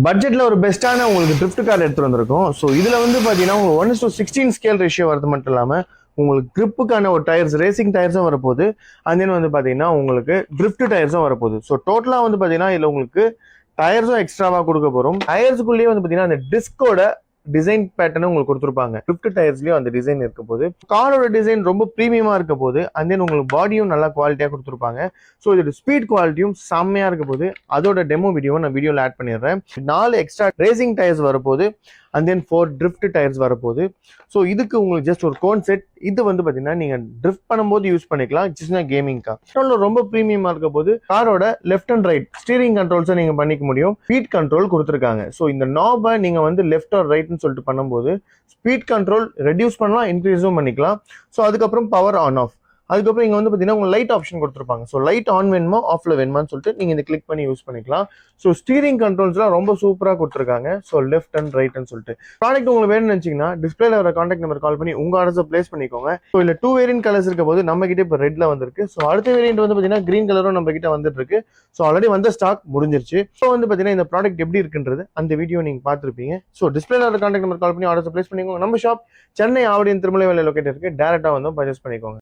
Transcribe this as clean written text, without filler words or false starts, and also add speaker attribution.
Speaker 1: பட்ஜெட்ல ஒரு பெஸ்ட்டான உங்களுக்கு ட்ரிஃப்ட் கார் எடுத்துட்டு வந்திருக்கும். ஸோ இதுல வந்து பாத்தீங்கன்னா உங்களுக்கு 1:16 ஸ்கேல் ரேஷியோ வரது மட்டும் இல்லாம உங்களுக்கு கிரிப்புக்கான ஒரு டயர்ஸ் ரேசிங் டயர்ஸும் வரப்போகுது. அண்ட் தென் வந்து பாத்தீங்கன்னா உங்களுக்கு ட்ரிஃப்ட் டயர்ஸும் வரப்போகுது. ஸோ டோட்டலா வந்து பாத்தீங்கன்னா இதுல உங்களுக்கு டயர்ஸும் எக்ஸ்ட்ராவா கொடுக்க போறோம். டயர்ஸுக்குள்ளேயே வந்து பாத்தீங்கன்னா அந்த டிஸ்கோட டிசைன் பேட்டர்ன் உங்களுக்கு கொடுத்துருப்பாங்க. ட்ரிஃப்ட் டயர்ஸ்லயும் அந்த டிசைன் இருக்க போது. காரோட டிசைன் ரொம்ப ப்ரீமியமா இருக்க போது. அண்ட் தென் உங்களுக்கு பாடியும் நல்லா குவாலிட்டியா கொடுத்துருப்பாங்க. ஸோ இதோட ஸ்பீட் குவாலிட்டியும் செம்மையா இருக்க போது. அதோட டெமோ வீடியோ நான் வீடியோல ஆட் பண்ணிடுறேன். 4 எக்ஸ்ட்ரா ரேசிங் டயர்ஸ் வரப்போகுது. அண்ட் தென் 4 ட்ரிஃப்ட் டயர்ஸ் வரப்போகுது. ஸோ இதுக்கு உங்களுக்கு ஜஸ்ட் ஒரு கோன் செட். இது வந்து பாத்தீங்கன்னா நீங்க ட்ரிஃப்ட் பண்ணும்போது யூஸ் பண்ணிக்கலாம். ஜஸ்ட்னா கேமிங்க்கா ரொம்ப ப்ரீமியமா இருக்க போது. காரோட லெஃப்ட் அண்ட் ரைட் ஸ்டீரிங் கண்ட்ரோல்ஸை நீங்க பண்ணிக்க முடியும். ஸ்பீட் கண்ட்ரோல் கொடுத்துருக்காங்க. ஸோ இந்த நாபை நீங்க வந்து லெஃப்ட் ஆர் ரைட்னு சொல்லிட்டு பண்ணும்போது ஸ்பீட் கண்ட்ரோல் ரெடியூஸ் பண்ணலாம், இன்க்ரீஸும் பண்ணிக்கலாம். ஸோ அதுக்கப்புறம் பவர் ஆன் ஆஃப். அதுக்கப்புறம் இங்க வந்து பாத்தீங்கன்னா உங்களுக்கு லைட் ஆப்ஷன் கொடுத்துருப்பாங்க. ஸோ லைட் ஆன் வேணுமா ஆஃப்ல வேணுமான்னு சொல்லிட்டு நீங்க இந்த கிளிக் பண்ணி யூஸ் பண்ணிக்கலாம். ஸோ ஸ்டீரிங் கண்ட்ரோல்ஸ்லாம் ரொம்ப சூப்பரா கொடுத்துருக்காங்க. ஸோ லெஃப்ட் அண்ட் ரைட்னு சொல்லிட்டு ப்ராடக்ட் உங்களுக்கு வேணும்னு நினைச்சீங்கன்னா டிஸ்பிளேல வர கான்டாக்ட் நம்பர் கால் பண்ணி உங்க ஆர்டர்ஸை பிளேஸ் பண்ணிக்கோங்க. ஸோ இல்ல 2 வேரியன்ட் கலர்ஸ் இருக்க போது நம்ம கிட்ட இப்போ ரெட்ல வந்திருக்கு. ஸோ அடுத்த வேரியன்ட் வந்து பாத்தீங்கன்னா கிரீன் கலரும் நம்ம கிட்ட வந்துட்டு இருக்கு. ஸோ ஆல்ரெடி வந்த ஸ்டாக் முடிஞ்சிருச்சு. ஸோ வந்து பாத்தீங்கன்னா இந்த ப்ராடக்ட் எப்படி இருக்குன்றது அந்த வீடியோ நீங்க பார்த்துருப்பீங்க. ஸோ டிஸ்பிளேல வர கான்டாக்ட் நம்பர் கால் பண்ணி ஆர்டர்ஸை பிளேஸ் பண்ணிக்கோங்க. நம்ம ஷாப் சென்னை ஆவடியன் திருமலைவேலை லொகேட் இருக்கு. டேரக்டா வந்து பர்ச்சேஸ் பண்ணிக்கோங்க.